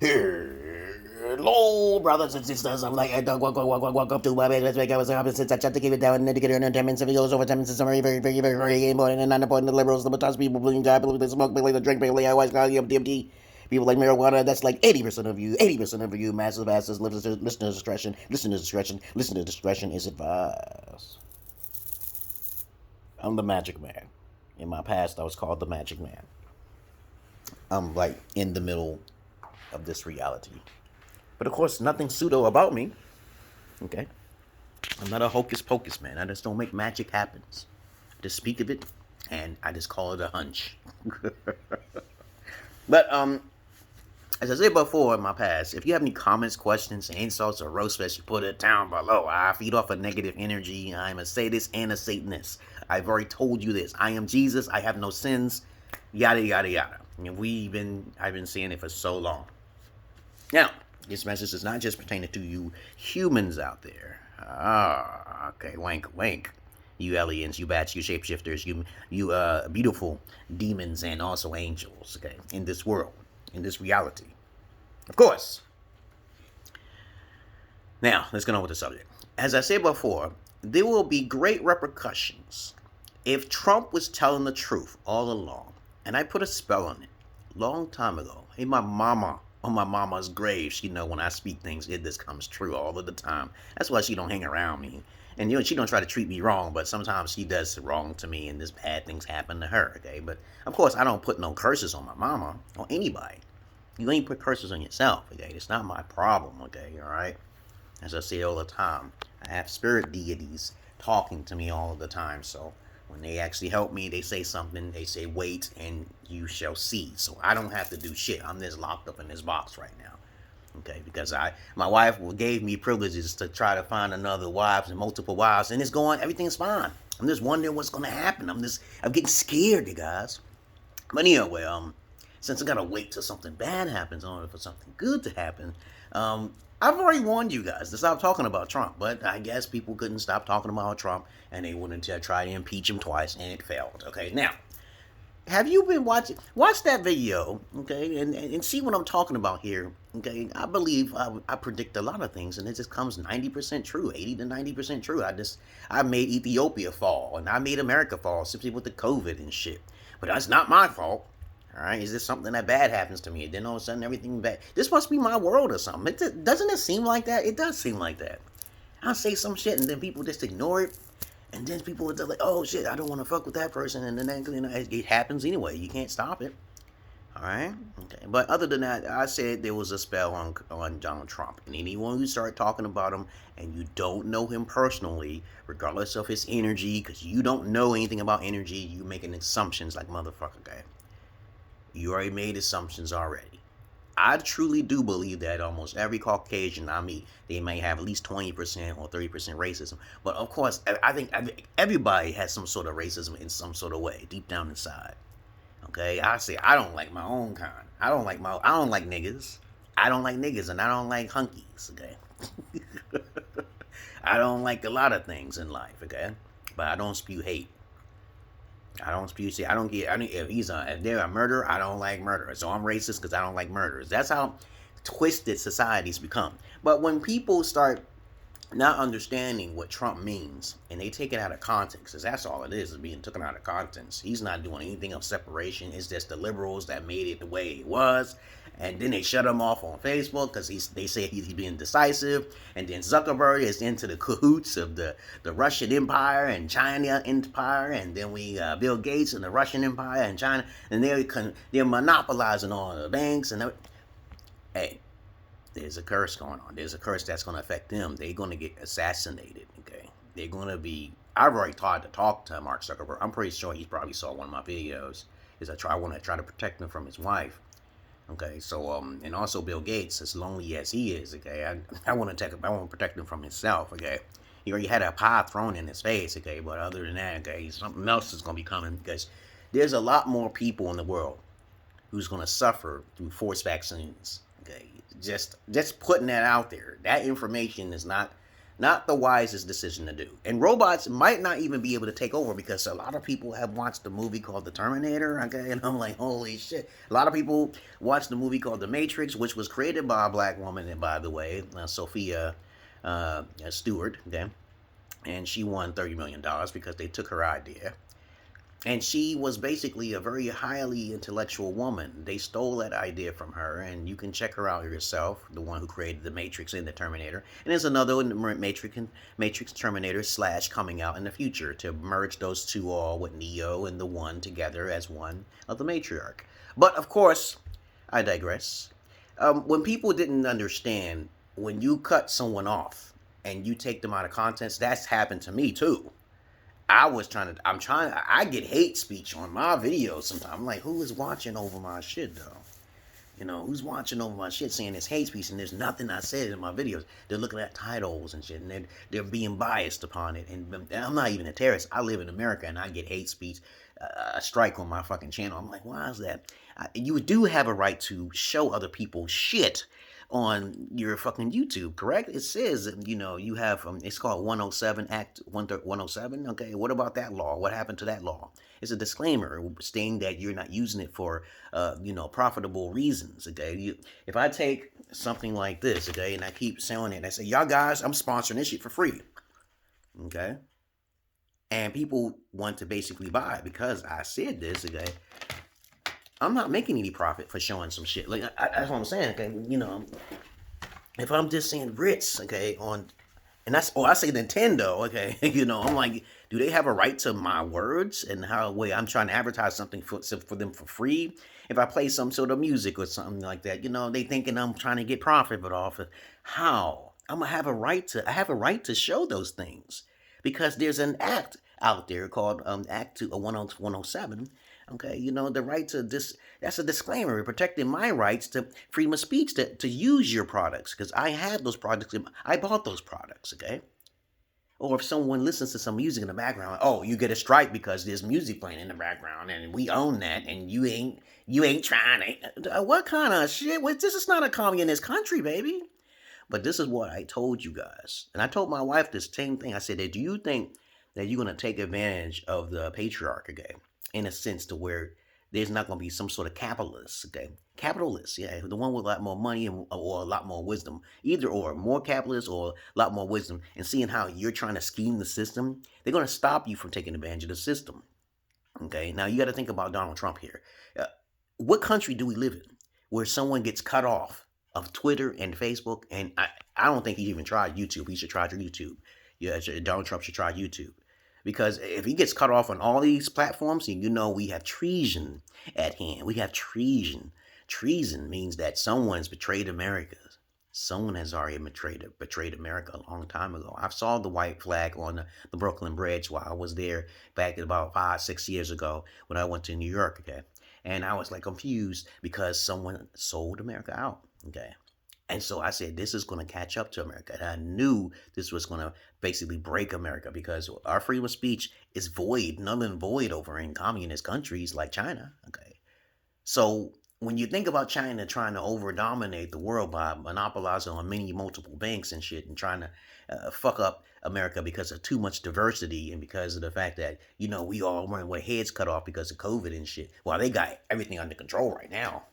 Hello, brothers and sisters. I'm like, welcome to my bed. I was since I tried to keep it down and educator and entertainment. Some videos over time since I'm very important and important. The liberals, the Mataz people, believe God, believe they smoke, believe they drink, believe I watch DMT. People like marijuana. That's like 80% of you. 80% of you, massive asses. Listen to discretion. Listen to discretion. Listen to discretion is advised. I'm the Magic Man. In my past, I was called the Magic Man. I'm like in the middle of this reality. But of course, nothing pseudo about me. Okay? I'm not a hocus pocus man. I just don't make magic happen. I just speak of it and I just call it a hunch. But as I said before in my past, if you have any comments, questions, insults, or roast fest, you put it down below. I feed off of negative energy. I'm a sadist and a Satanist. I've already told you this. I am Jesus. I have no sins. Yada yada yada. And I've been saying it for so long. Now, this message is not just pertaining to you humans out there. Okay, wink, wink. You aliens, you bats, you shapeshifters, you beautiful demons and also angels, okay, in this world, in this reality. Of course. Now, let's get on with the subject. As I said before, there will be great repercussions if Trump was telling the truth all along. And I put a spell on it long time ago. Hey, my mama, on my mama's grave, she know when I speak things, this comes true all of the time. That's why she don't hang around me. And she don't try to treat me wrong, but sometimes she does wrong to me and this bad things happen to her, okay? But of course, I don't put no curses on my mama or anybody. You ain't put curses on yourself, okay? It's not my problem, okay? All right? As I say all the time, I have spirit deities talking to me all the time, so when they actually help me, they say something, they say, wait, and you shall see. So I don't have to do shit. I'm just locked up in this box right now. Okay, because my wife gave me privileges to try to find another wives and multiple wives, and everything's fine. I'm just wondering what's going to happen. I'm getting scared, you guys. But anyway, since I got to wait till something bad happens in order for something good to happen, I've already warned you guys to stop talking about Trump, but I guess people couldn't stop talking about Trump, and they wanted to try to impeach him twice, and it failed. Okay, now, have you been watching? Watch that video, okay, and see what I'm talking about here, okay? I believe I predict a lot of things, and it just comes 90% true, 80 to 90% true. I made Ethiopia fall, and I made America fall simply with the COVID and shit. But that's not my fault. All right, is this something that bad happens to me? And then all of a sudden everything bad. This must be my world or something. Doesn't it seem like that? It does seem like that. I'll say some shit and then people just ignore it. And then people are like, oh shit, I don't want to fuck with that person. And then it happens anyway. You can't stop it. All right? Okay. But other than that, I said there was a spell on Donald Trump. And anyone who started talking about him and you don't know him personally, regardless of his energy, because you don't know anything about energy, you making assumptions like motherfucker, okay? You already made assumptions already. I truly do believe that almost every Caucasian I meet, they may have at least 20% or 30% racism. But of course, I think everybody has some sort of racism in some sort of way, deep down inside. Okay, I say I don't like my own kind. I don't like niggas. I don't like niggas and I don't like hunkies, okay? I don't like a lot of things in life, okay? But I don't spew hate. I don't spew. See, if they're a murderer, I don't like murderers. So I'm racist because I don't like murderers. That's how twisted societies become. But when people start not understanding what Trump means and they take it out of context, because that's all it is being taken out of context. He's not doing anything of separation. It's just the liberals that made it the way it was. And then they shut him off on Facebook because they say he's being decisive. And then Zuckerberg is into the cahoots of the Russian Empire and China Empire. And then we Bill Gates and the Russian Empire and China. And they're monopolizing all the banks. And hey, there's a curse going on. There's a curse that's going to affect them. They're going to get assassinated, okay? They're going to be... I've already tried to talk to Mark Zuckerberg. I'm pretty sure he probably saw one of my videos. I want to try to protect him from his wife. Okay, so and also Bill Gates, as lonely as he is, okay, I want to protect him from himself, okay. He already had a pie thrown in his face, okay, but other than that, okay, something else is gonna be coming because there's a lot more people in the world who's gonna suffer through forced vaccines, okay. Just putting that out there. That information is not Not the wisest decision to do. And robots might not even be able to take over because a lot of people have watched the movie called The Terminator, okay? And I'm like, holy shit. A lot of people watched the movie called The Matrix, which was created by a black woman, and by the way, Sophia Stewart, okay? And she won $30 million because they took her idea. And she was basically a very highly intellectual woman. They stole that idea from her, and you can check her out yourself, the one who created the Matrix and the Terminator. And there's another Matrix Terminator / coming out in the future to merge those two all with Neo and the One together as one of the matriarch. But of course, I digress. When people didn't understand, when you cut someone off and you take them out of context, that's happened to me too. I get hate speech on my videos sometimes. I'm like, who is watching over my shit, though? You know, who's watching over my shit saying it's hate speech and there's nothing I said in my videos? They're looking at titles and shit, and they're being biased upon it. And I'm not even a terrorist. I live in America, and I get hate speech, a strike on my fucking channel. I'm like, why is that? You do have a right to show other people shit on your fucking YouTube, correct? It says, you know, you have, it's called 107, Act 107, okay? What about that law? What happened to that law? It's a disclaimer stating that you're not using it for, profitable reasons, okay? If I take something like this, okay, and I keep selling it, and I say, y'all guys, I'm sponsoring this shit for free, okay? And people want to basically buy it because I said this, okay? I'm not making any profit for showing some shit. Like, that's what I'm saying, okay? You know, if I'm just saying Ritz, okay, and I say Nintendo, okay, you know, I'm like, do they have a right to my words and how I'm trying to advertise something for them for free? If I play some sort of music or something like that, you know, they thinking I'm trying to get profit off of how? I have a right to show those things because there's an act out there called Act 107. Okay, you know, the right to this, that's a disclaimer, protecting my rights to freedom of speech to use your products, because I have those products, I bought those products, okay? Or if someone listens to some music in the background, oh, you get a strike because there's music playing in the background, and we own that, and you ain't trying to, what kind of shit? This is not a communist country, baby. But this is what I told you guys, and I told my wife this same thing. I said, do you think that you're going to take advantage of the patriarch, okay? In a sense to where there's not going to be some sort of capitalist, okay? Capitalist, yeah, the one with a lot more money or a lot more wisdom. Either or, more capitalist or a lot more wisdom. And seeing how you're trying to scheme the system, they're going to stop you from taking advantage of the system, okay? Now, you got to think about Donald Trump here. What country do we live in where someone gets cut off of Twitter and Facebook? And I don't think he even tried YouTube. He should try YouTube. Yeah, Donald Trump should try YouTube. Because if he gets cut off on all these platforms, you know we have treason at hand. We have treason. Treason means that someone's betrayed America. Someone has already betrayed America a long time ago. I saw the white flag on the Brooklyn Bridge while I was there back about 5-6 years ago when I went to New York, okay? And I was like confused because someone sold America out, okay? And so I said, this is going to catch up to America. And I knew this was going to basically break America because our freedom of speech is void, null and void over in communist countries like China. Okay. So when you think about China trying to over-dominate the world by monopolizing on multiple banks and shit and trying to fuck up America because of too much diversity and because of the fact that, you know, we all running with heads cut off because of COVID and shit. Well, they got everything under control right now.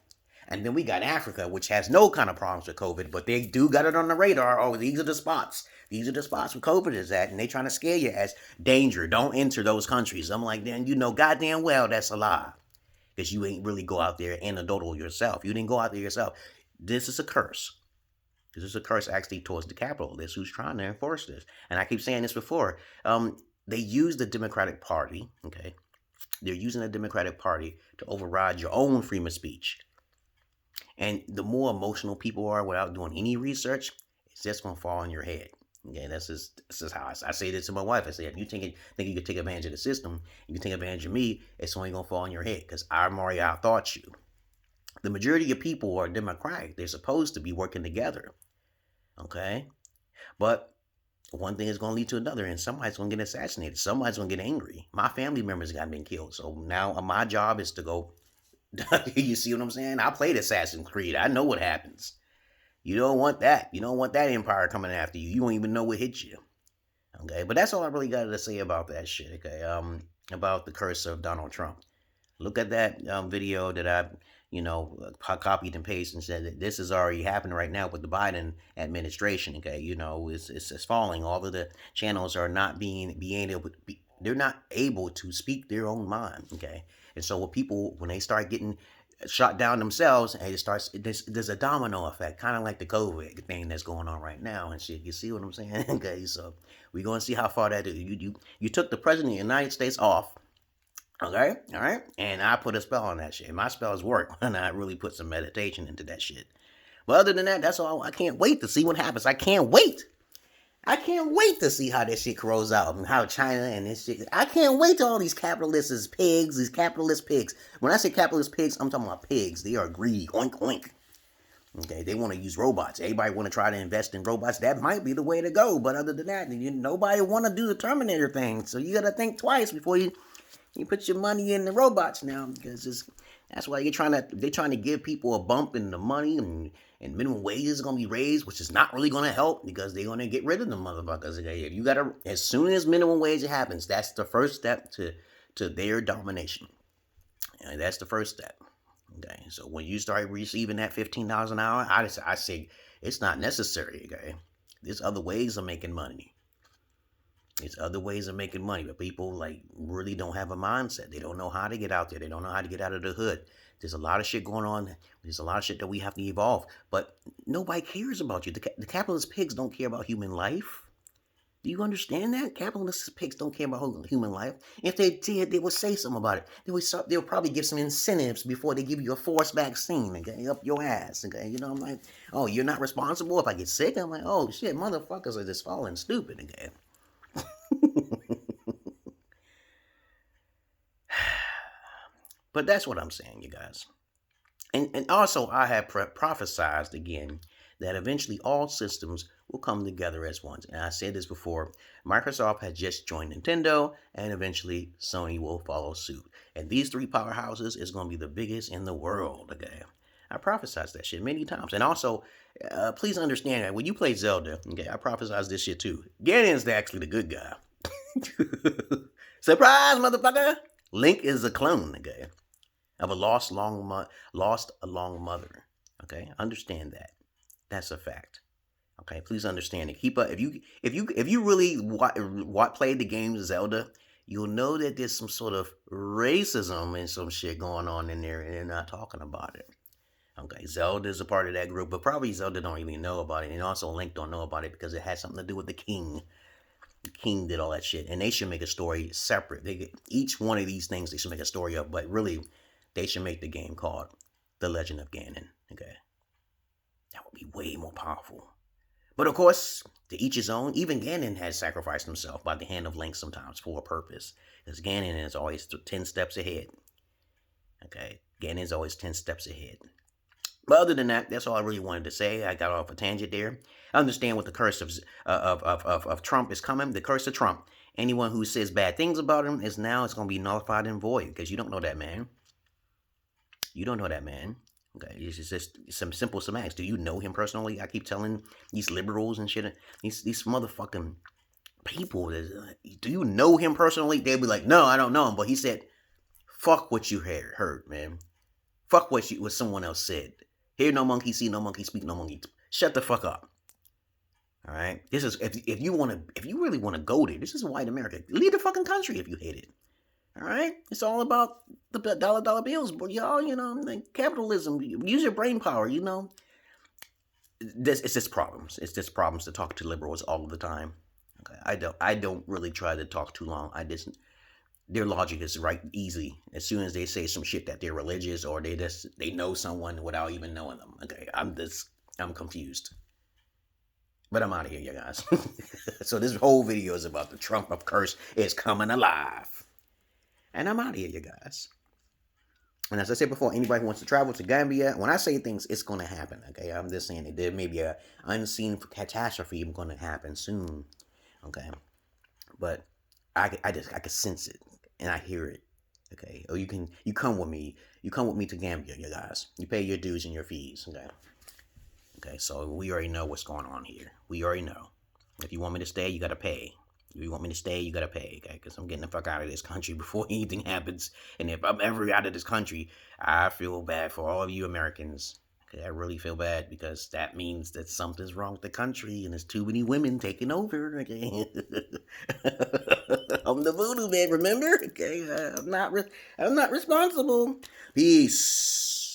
And then we got Africa, which has no kind of problems with COVID, but they do got it on the radar. Oh, these are the spots. These are the spots where COVID is at, and they trying to scare you as danger. Don't enter those countries. I'm like, then you know goddamn well that's a lie. Because you ain't really go out there and anecdotal yourself. You didn't go out there yourself. This is a curse. This is a curse actually towards the capitalists who's trying to enforce this. And I keep saying this before. They use the Democratic Party, okay? They're using the Democratic Party to override your own freedom of speech. And the more emotional people are without doing any research, it's just going to fall on your head. Okay, this is how I say this to my wife. I say, if you think you can take advantage of the system, you can take advantage of me, it's only going to fall on your head because I'm already out-thought you. The majority of people are Democratic. They're supposed to be working together. Okay? But one thing is going to lead to another, and somebody's going to get assassinated. Somebody's going to get angry. My family members got been killed. So now my job is to go. You see what I'm saying? I played Assassin's Creed. I know what happens. You don't want that. You don't want that empire coming after you. You don't even know what hit you. Okay, but that's all I really got to say about that shit. Okay, about the curse of Donald Trump. Look at that video that I, copied and pasted and said that this is already happening right now with the Biden administration. Okay, it's falling. All of the channels are not being able to be, they're not able to speak their own mind. Okay, and so when they start getting shot down themselves, and there's a domino effect, kind of like the COVID thing that's going on right now and shit. You see what I'm saying? Okay, so we're gonna see how far that is. You took the president of the United States off. Okay, all right, and I put a spell on that shit. My spells work when I really put some meditation into that shit. But other than that, that's all. I can't wait to see what happens. I can't wait. I can't wait to see how this shit grows out and how China and this shit. I can't wait till all these capitalists pigs, these capitalist pigs. When I say capitalist pigs, I'm talking about pigs. They are greedy. Oink, oink. Okay, they want to use robots. Everybody want to try to invest in robots. That might be the way to go. But other than that, nobody want to do the Terminator thing. So you got to think twice before you put your money in the robots now, because that's why they're trying to give people a bump in the money, and minimum wages is gonna be raised, which is not really gonna help because they're gonna get rid of the motherfuckers. Okay, if you gotta, as soon as minimum wage happens, that's the first step to their domination. And that's the first step. Okay, so when you start receiving that $15 an hour, I say it's not necessary. Okay, there's other ways of making money. There's other ways of making money, but people really don't have a mindset. They don't know how to get out there. They don't know how to get out of the hood. There's a lot of shit going on. There's a lot of shit that we have to evolve, but nobody cares about you. The capitalist pigs don't care about human life. Do you understand that? Capitalist pigs don't care about human life. If they did, they would say something about it. They would probably give some incentives before they give you a forced vaccine, okay, up your ass, okay? I'm like, oh, you're not responsible if I get sick? I'm like, oh, shit, motherfuckers are just falling stupid again. But that's what I'm saying, you guys. And also, I have prophesized again that eventually all systems will come together as one. And I said this before, Microsoft has just joined Nintendo, and eventually Sony will follow suit. And these three powerhouses is going to be the biggest in the world, okay? I prophesized that shit many times. And also, please understand that when you play Zelda, okay, I prophesized this shit too. Ganon's actually the good guy. Surprise, motherfucker! Link is a clone, okay, of a lost long mother. Okay, understand that. That's a fact. Okay, please understand it. Keep up. If you really played the game Zelda, you'll know that there's some sort of racism and some shit going on in there, and they're not talking about it. Okay, Zelda is a part of that group, but probably Zelda don't really know about it, and also Link don't know about it because it has something to do with the king. The king did all that shit, and they should make a story separate. Each one of these things they should make a story of, but really, they should make the game called The Legend of Ganon. Okay, that would be way more powerful. But of course, to each his own. Even Ganon has sacrificed himself by the hand of Link sometimes for a purpose, because Ganon is always 10 steps ahead. Okay, Ganon is always 10 steps ahead. But other than that, that's all I really wanted to say. I got off a tangent there. I understand what the curse of Trump is coming. The curse of Trump. Anyone who says bad things about him it's going to be nullified and void, because you don't know that man. You don't know that man. Okay, it's just some simple semantics. Do you know him personally? I keep telling these liberals and shit, these motherfucking people, do you know him personally? They'll be like, no, I don't know him. But he said, fuck what you heard, man. Fuck what someone else said. Hear no monkey, see no monkey, speak no monkey. Shut the fuck up. All right. This is if you really want to go there. This is white America. Leave the fucking country if you hate it. All right. It's all about the dollar bills, but y'all. Like capitalism. Use your brain power. It's just problems. It's just problems to talk to liberals all the time. Okay. I don't really try to talk too long. Their logic is right easy. As soon as they say some shit that they're religious or they know someone without even knowing them. Okay, I'm confused. But I'm out of here, you guys. So this whole video is about the Trump of curse is coming alive. And I'm out of here, you guys. And as I said before, anybody who wants to travel to Gambia, when I say things, it's going to happen. Okay, I'm just saying that there may be an unseen catastrophe going to happen soon. Okay, but I can sense it. And I hear it, okay? Or you come with me. You come with me to Gambia, you guys. You pay your dues and your fees, okay? Okay, so we already know what's going on here. We already know. If you want me to stay, you gotta pay. If you want me to stay, you gotta pay, okay? Because I'm getting the fuck out of this country before anything happens. And if I'm ever out of this country, I feel bad for all of you Americans. Okay, I really feel bad because that means that something's wrong with the country and there's too many women taking over. Okay, I'm the voodoo man. Remember? Okay, I'm not responsible. Peace.